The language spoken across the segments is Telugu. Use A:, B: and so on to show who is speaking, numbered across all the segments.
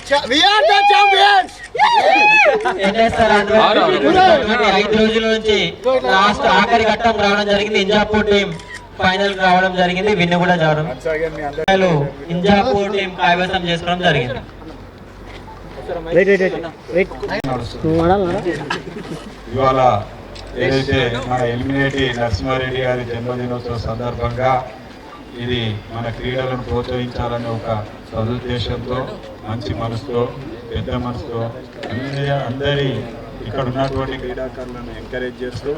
A: We are the champions.
B: ఐదు రోజుల నుంచి లాస్ట్ ఆఖరి ఘట్టం రావడం జరిగింది. ఇంజాపూర్ టీం ఫైనల్ రావడం జరిగింది. విన్ కూడా జరగడం ఇంజాపూర్ టీం కైవసం చేసుకోవడం జరిగింది.
C: ఇవాళ ఏదైతే మన ఎలిమినేటి నరసింహారెడ్డి గారి జన్మదినోత్సవ సందర్భంగా ఇది మన క్రీడలను ప్రోత్సహించాలనే ఒక సదుద్దేశంతో మంచి మనసుతో పెద్ద మనసుతో అందరి ఇక్కడ ఉన్నటువంటి క్రీడాకారులను ఎంకరేజ్ చేస్తూ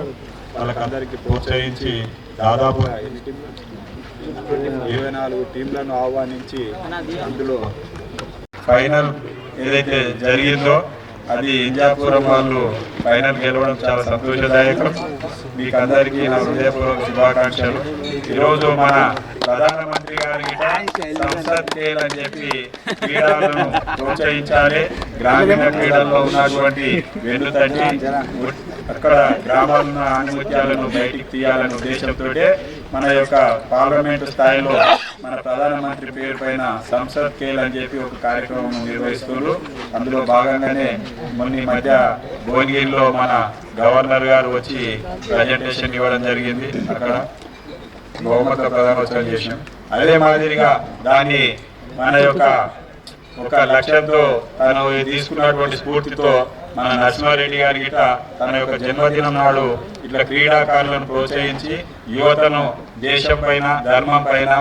C: వాళ్ళకందరికీ ప్రోత్సహించి దాదాపు 24 టీంలను ఆహ్వానించి అందులో ఫైనల్ ఏదైతే జరిగిందో అది ఇంజాపురం వాళ్ళు ఫైనల్ గెలవడం చాలా సంతోషదాయకం. మీకు అందరికీ నా హృదయపూర్వక శుభాకాంక్షలు. ఈరోజు మన ప్రధానమంత్రి గారికి సంసద్ ఖేల్ అని చెప్పి క్రీడలను ప్రోత్సహించాలి. గ్రామీణ క్రీడల్లో ఉన్నటువంటి వెన్నుతట్టి అక్కడ గ్రామాల ఆణిముత్యాలను బయటికి తీయాలనే ఉద్దేశంతో మన యొక్క పార్లమెంటు స్థాయిలో మన ప్రధానమంత్రి పేరు పైన సంసద్ ఖేల్ అని చెప్పి ఒక కార్యక్రమం నిర్వహిస్తున్నారు. అందులో భాగంగానే మొన్న మధ్య భువనగిరిలో మన గవర్నర్ గారు వచ్చి ప్రజెంటేషన్ ఇవ్వడం జరిగింది. అక్కడ బహుమత ప్రదానోత్సవం చేసినాం. అదే మాదిరిగా దాన్ని మన యొక్క ఒక లక్ష్యంతో తను తీసుకున్నటువంటి స్ఫూర్తితో మన నరసింహారెడ్డి గారి గిట తన యొక్క జన్మదినం నాడు ఇట్లా క్రీడాకారులను ప్రోత్సహించి యువతను దేశం పైన ధర్మం పైన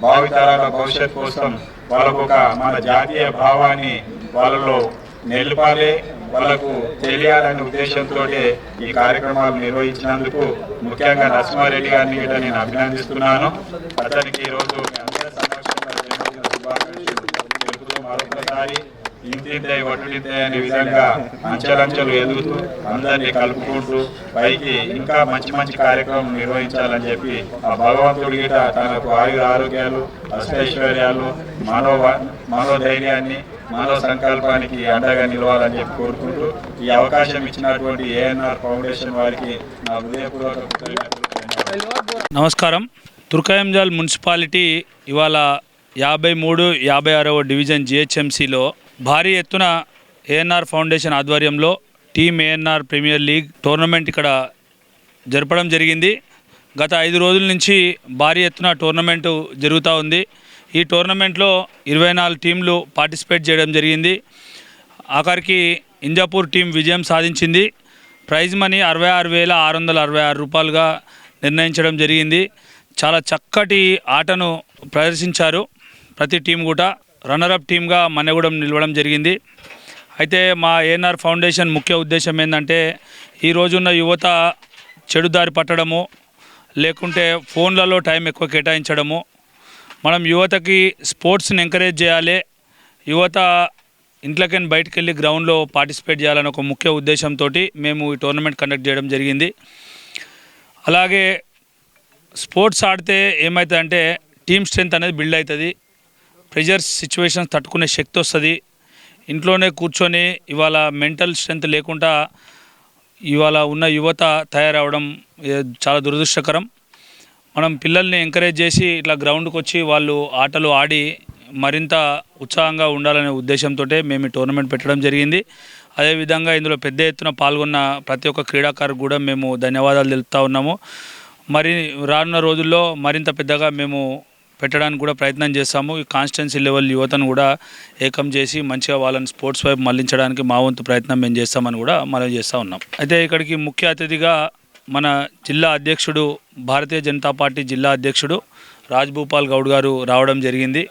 C: భావితరాల భవిష్యత్ కోసం వాళ్ళకు ఒక మన జాతీయ భావాన్ని వాళ్ళలో నిలపాలి, వాళ్ళకు తెలియాలనే ఉద్దేశంతో ఈ కార్యక్రమాలు నిర్వహించినందుకు ముఖ్యంగా నరసింహారెడ్డి గారిని కూడా నేను అభినందిస్తున్నాను. అతనికి ఈరోజు అందరి సమక్షంలో శుభాకాంక్షలు తెలుపుతూ మరొకసారి ఇంటింతే ఒట్టింతే అనే విధంగా అంచెలంచెలు ఎదుగుతూ అందరినీ కలుపుకుంటూ పైకి ఇంకా మంచి మంచి కార్యక్రమం నిర్వహించాలని చెప్పి ఆ భగవంతుడి గిట తనకు ఆయుర ఆరోగ్యాలు అష్టైశ్వర్యాలు మనోధైర్యాన్ని మనో సంకల్పానికి అండగా నిలవాలని చెప్పి కోరుకుంటూ ఈ అవకాశం ఇచ్చినటువంటి ఏఎన్ఆర్ ఫౌండేషన్ వారికి నా హృదయపూర్వక కృతజ్ఞతలు.
D: నమస్కారం. తుర్కయంజాల్ మున్సిపాలిటీ ఇవాళ 53, 56వ డివిజన్ జిహెచ్ఎంసీలో భారీ ఎత్తున ఏఎన్ఆర్ ఫౌండేషన్ ఆధ్వర్యంలో team ANR premier league tournament ఇక్కడ జరపడం జరిగింది. గత 5 రోజుల నుంచి భారీ ఎత్తున టోర్నమెంటు జరుగుతూ ఉంది. ఈ టోర్నమెంట్లో 24 టీంలు పార్టిసిపేట్ చేయడం జరిగింది. ఆఖరికి ఇంజాపూర్ టీం విజయం సాధించింది. ప్రైజ్ మనీ 66,666 రూపాయలుగా నిర్ణయించడం జరిగింది. చాలా చక్కటి ఆటను ప్రదర్శించారు ప్రతి టీం కూడా. రన్నరప్ టీమ్గా మన్నెగూడెం నిలవడం జరిగింది. అయితే మా ఏఎన్ఆర్ ఫౌండేషన్ ముఖ్య ఉద్దేశం ఏంటంటే ఈ రోజున్న యువత చెడుదారి పట్టడము, లేకుంటే ఫోన్లలో టైం ఎక్కువ కేటాయించడము, మనం యువతకి స్పోర్ట్స్ని ఎంకరేజ్ చేయాలి, యువత ఇంట్లోకైనా బయటకు వెళ్ళి గ్రౌండ్లో పార్టిసిపేట్ చేయాలని ఒక ముఖ్య ఉద్దేశంతో మేము ఈ టోర్నమెంట్ కండక్ట్ చేయడం జరిగింది. అలాగే స్పోర్ట్స్ ఆడితే ఏమవుతుందంటే టీమ్ స్ట్రెంత్ అనేది బిల్డ్ అవుతుంది, ప్రెజర్స్ సిచ్యువేషన్స్ తట్టుకునే శక్తి వస్తుంది. ఇంట్లోనే కూర్చొని ఇవాళ మెంటల్ స్ట్రెంత్ లేకుండా ఇవాళ ఉన్న యువత తయారవడం చాలా దురదృష్టకరం. మనం పిల్లల్ని ఎంకరేజ్ చేసి ఇట్లా గ్రౌండ్కి వచ్చి వాళ్ళు ఆటలు ఆడి మరింత ఉత్సాహంగా ఉండాలనే ఉద్దేశంతో మేము ఈ టోర్నమెంట్ పెట్టడం జరిగింది. అదేవిధంగా ఇందులో పెద్ద ఎత్తున పాల్గొన్న ప్రతి ఒక్క క్రీడాకారుకు కూడా మేము ధన్యవాదాలు తెలుపుతూ ఉన్నాము. మరి రానున్న రోజుల్లో మరింత పెద్దగా మేము పెట్టడానికి కూడా ప్రయత్నం చేస్తాము. ఈ కాన్స్టిట్యున్సీ లెవెల్ యువతను కూడా ఏకం చేసి మంచిగా వాళ్ళని స్పోర్ట్స్ వైపు మళ్లించడానికి మా వంతు ప్రయత్నం మేము చేస్తామని కూడా మనం చేస్తూ ఉన్నాం. అయితే ఇక్కడికి ముఖ్య అతిథిగా మన జిల్లా అధ్యక్షుడు, భారతీయ జనతా పార్టీ జిల్లా అధ్యక్షుడు రాజ్భూపాల్ గౌడ్ గారు రావడం జరిగింది.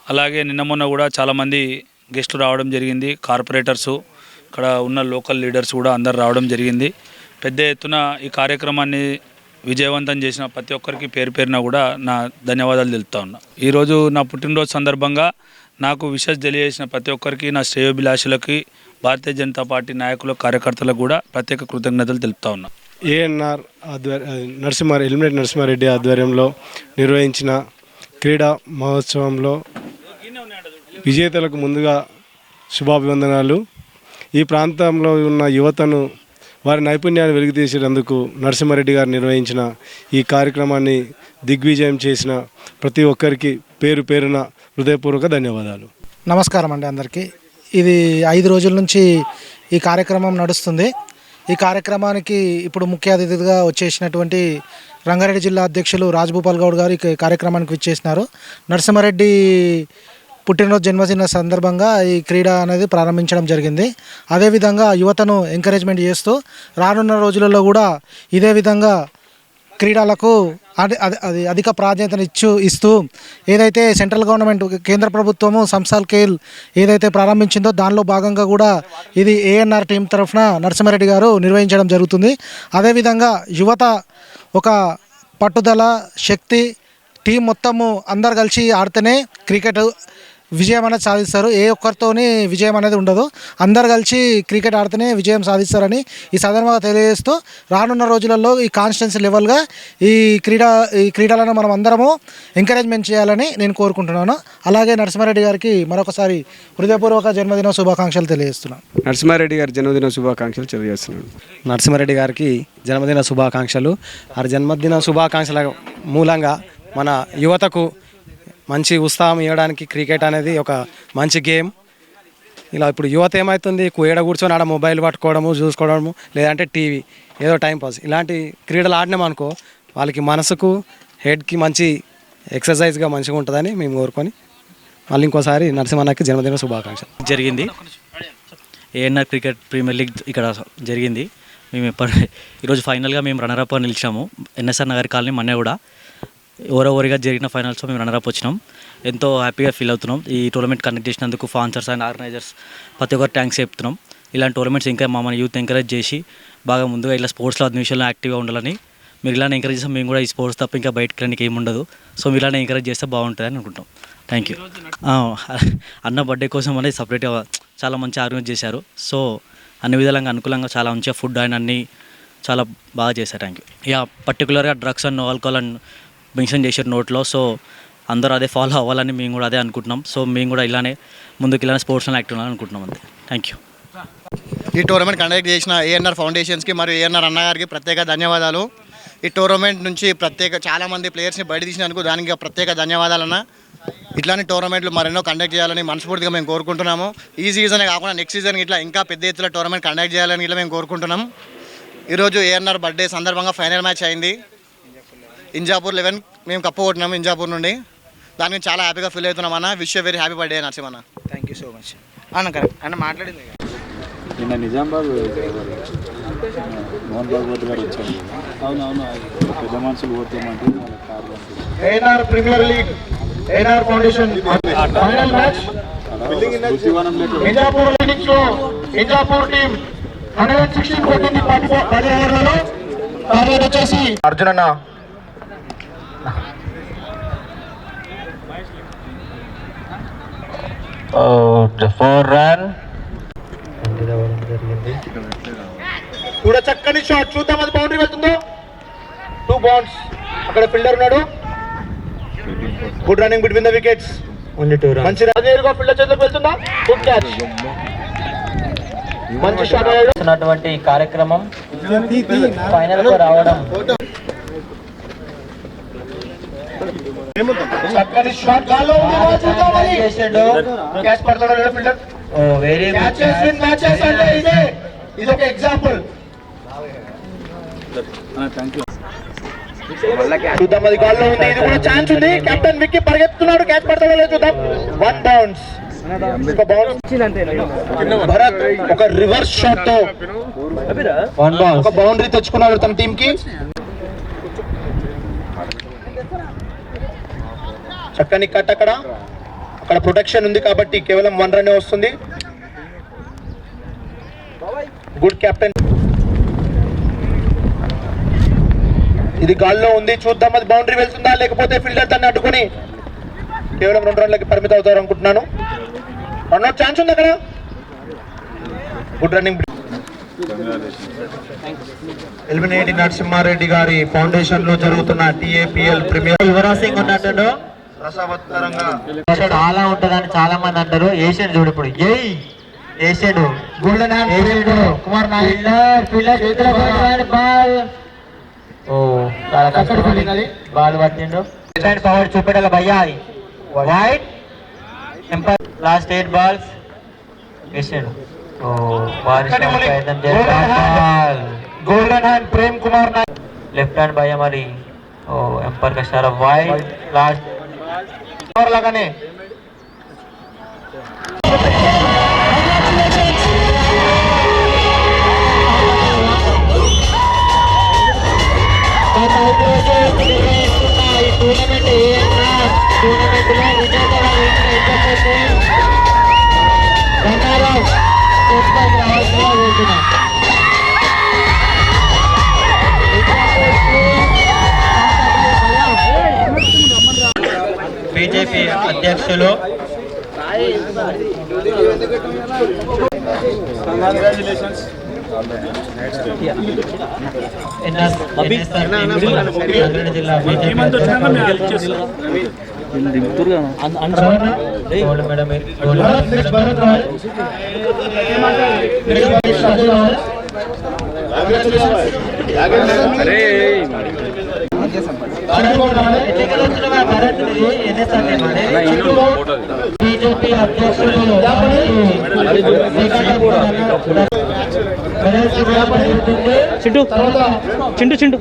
D: అలాగే నిన్న మొన్న కూడా చాలామంది గెస్టులు రావడం జరిగింది. కార్పొరేటర్సు, ఇక్కడ ఉన్న లోకల్ లీడర్స్ కూడా అందరు రావడం జరిగింది. పెద్ద ఎత్తున ఈ కార్యక్రమాన్ని విజయవంతం చేసిన ప్రతి ఒక్కరికి పేరు పేరున కూడా నా ధన్యవాదాలు తెలుపుతా ఉన్నా. ఈరోజు నా పుట్టినరోజు సందర్భంగా నాకు విషెస్ తెలియజేసిన ప్రతి ఒక్కరికి, నా శ్రేయోభిలాషులకి, భారతీయ జనతా పార్టీ నాయకులకు, కార్యకర్తలకు కూడా ప్రత్యేక కృతజ్ఞతలు తెలుపుతా ఉన్నా.
E: ఏఎన్ఆర్ ఎలిమినేట్ నరసింహారెడ్డి ఆధ్వర్యంలో నిర్వహించిన క్రీడా మహోత్సవంలో విజేతలకు ముందుగా శుభాభివందనాలు. ఈ ప్రాంతంలో ఉన్న యువతను వారి నైపుణ్యాన్ని వెలికితీసేందుకు నరసింహారెడ్డి గారు నిర్వహించిన ఈ కార్యక్రమాన్ని దిగ్విజయం చేసిన ప్రతి ఒక్కరికి పేరు పేరున హృదయపూర్వక ధన్యవాదాలు.
F: నమస్కారం అండి అందరికీ. ఇది 5 రోజుల నుంచి ఈ కార్యక్రమం నడుస్తుంది. ఈ కార్యక్రమానికి ఇప్పుడు ముఖ్య అతిథిగా వచ్చేసినటువంటి రంగారెడ్డి జిల్లా అధ్యక్షులు రాజ్భూపాల్ గౌడ్ గారు ఈ కార్యక్రమానికి విచ్చేసినారు. నరసింహారెడ్డి పుట్టినరోజు జన్మదిన సందర్భంగా ఈ క్రీడ అనేది ప్రారంభించడం జరిగింది. అదేవిధంగా యువతను ఎంకరేజ్మెంట్ చేస్తూ రానున్న రోజులలో కూడా ఇదే విధంగా క్రీడలకు అది అధిక ప్రాధాన్యతను ఇస్తూ ఏదైతే సెంట్రల్ గవర్నమెంట్ కేంద్ర ప్రభుత్వము సంస్థల్ ఖేల్ ఏదైతే ప్రారంభించిందో దానిలో భాగంగా కూడా ఇది ఏఎన్ఆర్ టీం తరఫున నరసింహారెడ్డి గారు నిర్వహించడం జరుగుతుంది. అదేవిధంగా యువత ఒక పట్టుదల శక్తి టీం మొత్తము అందరు కలిసి ఆడితేనే క్రికెట్ విజయం అనేది సాధిస్తారు. ఏ ఒక్కరితోని విజయం అనేది ఉండదు. అందరు కలిసి క్రికెట్ ఆడితేనే విజయం సాధిస్తారని ఈ సందర్భంగా తెలియజేస్తూ రానున్న రోజులలో ఈ కాన్స్టిట్యున్సీ లెవెల్గా ఈ క్రీడలను మనం అందరము ఎంకరేజ్మెంట్ చేయాలని నేను కోరుకుంటున్నాను. అలాగే నరసింహారెడ్డి గారికి మరొకసారి హృదయపూర్వక జన్మదిన శుభాకాంక్షలు తెలియజేస్తున్నాను.
E: నరసింహారెడ్డి గారి జన్మదిన శుభాకాంక్షలు తెలియజేస్తున్నాను.
G: నరసింహారెడ్డి గారికి జన్మదిన శుభాకాంక్షలు. ఆ జన్మదిన శుభాకాంక్షల మూలంగా మన యువతకు మంచి ఉత్సాహం ఇవ్వడానికి క్రికెట్ అనేది ఒక మంచి గేమ్. ఇలా ఇప్పుడు యువత ఏమవుతుంది, ఏడ కూర్చొని ఆడ మొబైల్ పట్టుకోవడము చూసుకోవడము లేదంటే టీవీ ఏదో టైంపాస్ ఇలాంటి క్రీడలు ఆడినామనుకో వాళ్ళకి మనసుకు హెడ్కి మంచి ఎక్సర్సైజ్గా మంచిగా ఉంటుందని మేము కోరుకొని మళ్ళీ ఇంకోసారి నరసింహన్నకి జన్మదిన శుభాకాంక్షలు.
H: జరిగింది ఏఎన్ఆర్ క్రికెట్ ప్రీమియర్ లీగ్ ఇక్కడ జరిగింది. మేము ఈరోజు ఫైనల్గా మేము రన్నరప్ నిలిచాము. ఎన్ఎస్ఆర్ నగర్ కాలనీ మన్నే కూడా ఓవరోవరిగా జరిగిన ఫైనల్స్లో మేము రన్నరప్ వచ్చినాం. ఎంతో హ్యాపీగా ఫీల్ అవుతున్నాం. ఈ టోర్నమెంట్ కండక్ట్ చేసినందుకు స్పాన్సర్స్ అండ్ ఆర్గనైజర్స్ ప్రతి ఒక్కరు థ్యాంక్స్ చెప్తున్నాం. ఇలాంటి టోర్నమెంట్స్ ఇంకా మమ్మల్ని యూత్ ఎంకరేజ్ చేసి బాగా ముందుగా ఇలా స్పోర్ట్స్లో అన్ని విషయాల్లో యాక్టివ్గా ఉండాలని మీరు ఇలానే ఎంకరేజ్ చేస్తే మేము కూడా ఈ స్పోర్ట్స్ తప్ప ఇంకా బయటకు వెళ్ళడానికి ఏమి ఉండదు. సో మీరు ఇలానే ఎంకరేజ్ చేస్తే బాగుంటుందని అనుకుంటాం. Thank you. అన్న బర్త్డే కోసం అనేది సపరేట్గా చాలా మంచి ఆర్గనైజ్ చేశారు. సో అన్ని విధాలుగా అనుకూలంగా చాలా మంచిగా ఫుడ్ అండ్ అన్నీ చాలా బాగా చేశారు. Thank you. ఇక పర్టికులర్గా drugs and alcohol and mention చేశారు నోట్లో. సో అందరూ అదే ఫాలో అవ్వాలని మేము కూడా అదే అనుకుంటున్నాం. సో మేము కూడా ఇలానే ముందుకు ఇలానే స్పోర్ట్స్లో యాక్టివ్ అవ్వాలని అనుకుంటున్నాం. అంతే. Thank you.
I: ఈ టోర్నమెంట్ కండక్ట్ చేసిన ఏఎన్ఆర్ ఫౌండేషన్స్కి మరియు ఏఎన్ఆర్ అన్నగారికి ప్రత్యేక ధన్యవాదాలు. ఈ టోర్నమెంట్ నుంచి చాలామంది ప్లేయర్స్ని బయట తీసినందుకు దానికి ప్రత్యేక ధన్యవాదాలన్న. ఇట్లాంటి టోర్నమెంట్లు మరెన్నో కండక్ట్ చేయాలని మనస్ఫూర్తిగా మేము కోరుకుంటున్నాము. ఈ సీజనే కాకుండా నెక్స్ట్ సీజన్ ఇట్లా ఇంకా పెద్ద ఎత్తున టోర్నమెంట్ కండక్ట్ చేయాలని ఇట్లా మేము కోరుకుంటున్నాం. ఈరోజు ఏఎన్ఆర్ బర్త్డే సందర్భంగా ఫైనల్ మ్యాచ్ అయింది. ఇంజాపూర్ 11 మేము కప్పు కొట్టినాము ఇంజాపూర్ నుండి. దానికి చాలా హ్యాపీగా ఫీల్ అవుతున్నాం అన్న. Wish you very happy birthday నరసింహన్న.
F: థ్యాంక్ యూ సో మచ్ అన్న. కరెక్ట్ అన్న మాట్లాడింది
C: నిన్న నిజామాబాద్ మోహన్ భాగవత్ గారు వచ్చారు. అవునవును పెద్ద మనుషులు పోతామంటే వాళ్ళ కార్లు
A: ANR premier league ANR foundation final match Injapur leagues లో ఇంజాపూర్ టీం 116 కొట్టింది 10 ఓవర్లలో. టార్గెట్ వచ్చేసి అర్జున్ అన్న. కూడా చక్కని షాట్ చూద్దాం అది బౌండరీ వెళ్తుందో. 2 బౌన్స్. అక్కడ ఫీల్డర్ ఉన్నాడు. Good running between the wickets. మంచి నేరుగా ఫీల్డర్ చేతిలోకి వెళ్తుందా. Good catch. మంచి షాట్
B: ఉన్నటువంటి కార్యక్రమం ఫైనల్ కు రావడం
A: చక్కని షాట్ గాల్లో ఉంది. చూద్దాం అది క్యాచ్ పడతాడో లేదో ఫీల్డర్.
B: Oh very good
A: catches win matches అంటే ఇది ఒక ఎగ్జాంపుల్. చూద్దాం అది గాల్లో ఉంది. ఇది కూడా ఛాన్స్ ఉంది. కెప్టెన్ విక్కీ పరిగెత్తున్నాడు. క్యాచ్ పడతాడో లేదో చూద్దాం. 1 బౌన్స్. భరత్ ఒక రివర్స్ షాట్ తో ఒక బౌండరీ తెచ్చుకున్నాడు తన టీం కి. చక్కని కట్. అక్కడ ప్రొటెక్షన్ ఉంది కాబట్టి కేవలం 1 రన్ వస్తుంది. Good captain. ఇది గాల్లో ఉంది. చూద్దాం అది బౌండరీ వెళ్తుందా లేకపోతే ఫీల్డర్ దాన్ని అడ్డుకొని కేవలం 2 రన్లకి పరిమితం అవుతారు అనుకుంటున్నాను. రన్అట్ ఛాన్స్ ఉంది అక్కడ. Good running. ఎలిమినేటి నరసింహారెడ్డి గారి ఫౌండేషన్ లో జరుగుతున్న టిఏపిఎల్ ప్రీమియర్
B: యువరాజ్ సింగ్ ఉన్నట్టు చాలా ఉంటుందని చాలా మంది అంటారు. ఏషియన్ చూడు ఇప్పుడు Asian golden hand Kumar ball. ఓ చాలా కష్టపడి బాల్ పట్టిండు. పవర్ చూపెట్టాలి భయ్యా. వైట్ ఎంపైర్ లాస్ట్ 8 balls వేసాడు. బారిష్ ప్రయత్నం
A: golden hand Prem Kumar Nayak.
B: Left hand భయ మరి ఎంపర్ కష్టాల వైడ్ లాస్ట్
A: లాగానే
B: బీజేపీ అధ్యక్షులు జిల్లా బీజేపీ అధ్యక్షులు
H: చింటూ చింటూ చింటూ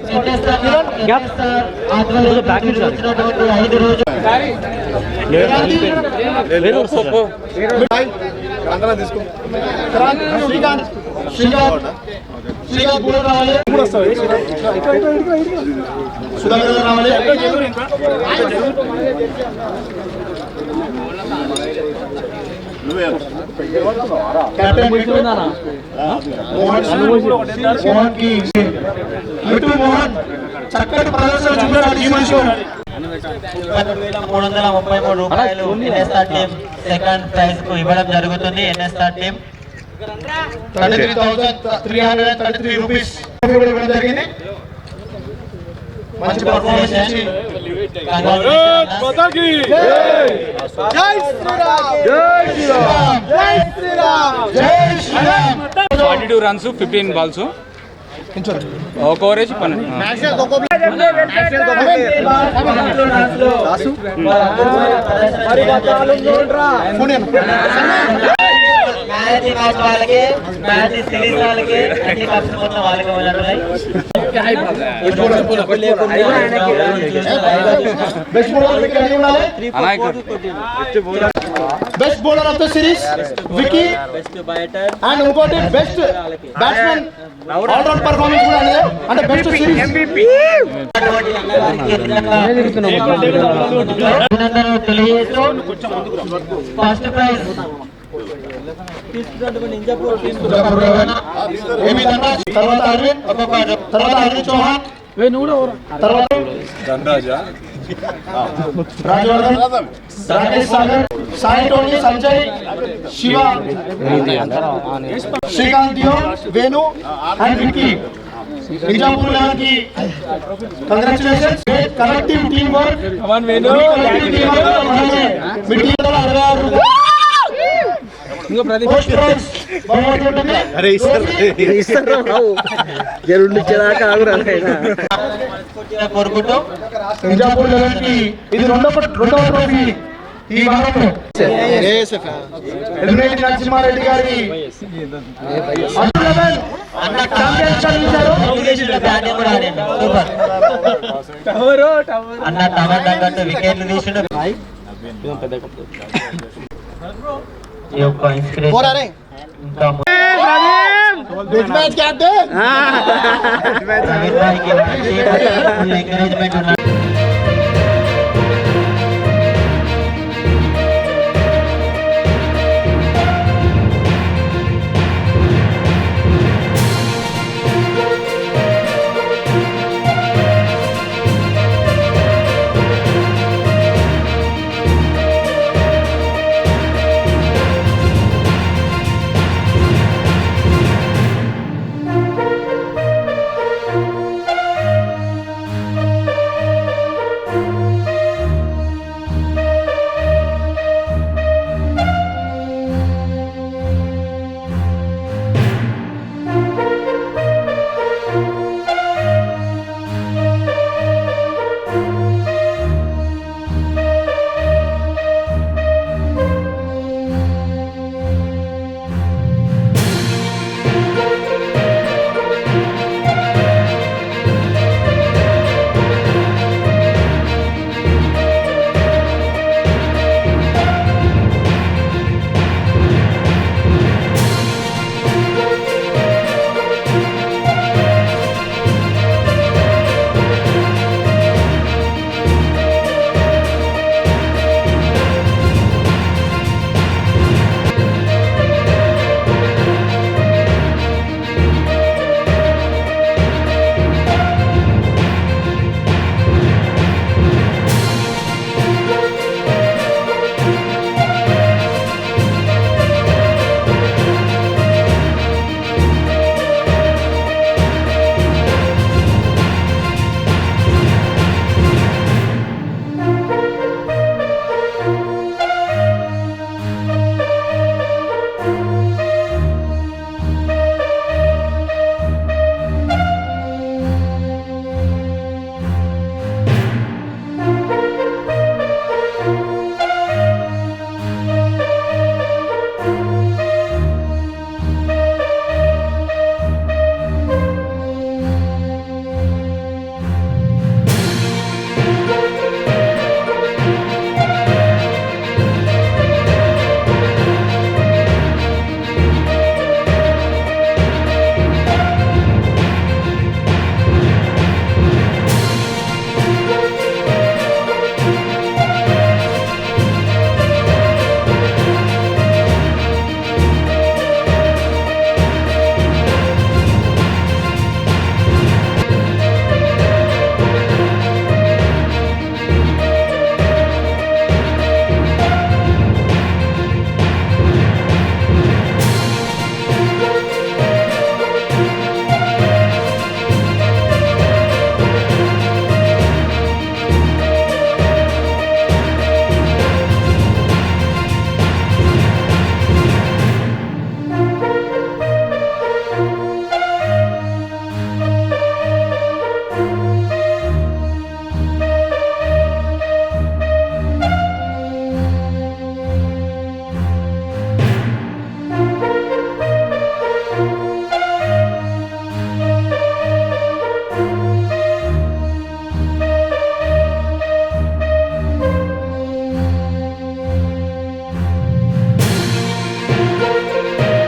A: చక్కటి ప్రదర్శన చూపినాడు ఈ మనిషి.
B: 333 రూపాయలు ఎన్ఎస్ఆర్ టీం సెకండ్ ప్రైజ్ కు ఇవ్వడం జరుగుతుంది. ఎన్ఎస్ఆర్ టీం
A: 33,333 రూపీస్ ఇవ్వడం జరిగింది. మంచి పర్ఫార్మెన్స్ చేసి
E: ఫార్టీ రన్స్ 15 బాల్స్ ఒక ఓవరేజ్ 12.
B: మ్యాచ్ వాళ్ళకి మ్యాచ్ సిరీస్ వాళ్ళకి అన్ని కప్స్ మొత్తం వాళ్ళకి ఉన్నట్టున్నాయి.
A: Best bowler of the series Vicky and ఇంకోటి బెస్ట్ బ్యాట్స్మెన్ ఆల్రౌండ్ పర్ఫార్మెన్స్ కూడా అంటే best series MVP
B: first prize
A: తర్వాత అరవింద్ చౌహాన్ తర్వాత Rajvardhan Rakesh Sagar Sai Tony Sanjay Shiva Srikanth Dion Venu and Vicky. Nizampur level కి కంగ్రాచులేషన్స్. కలెక్టివ్ టీమ్ వర్క్ మీ టీం 66
B: కోరుకుంటూ
A: నిజాంపూర్ లెవెల్ కి ఇది రెండవ ట్రోఫీ ఈ వారంలో. ఎలిమినేట్ నరసింహారెడ్డి గారి
B: అన్న టవర్ తగ్గట్టు వికెట్లు తీసిన ఈ యొక్క ఇన్స్పిరేషన్ ఇంకా ఎంకరేజ్మెంట్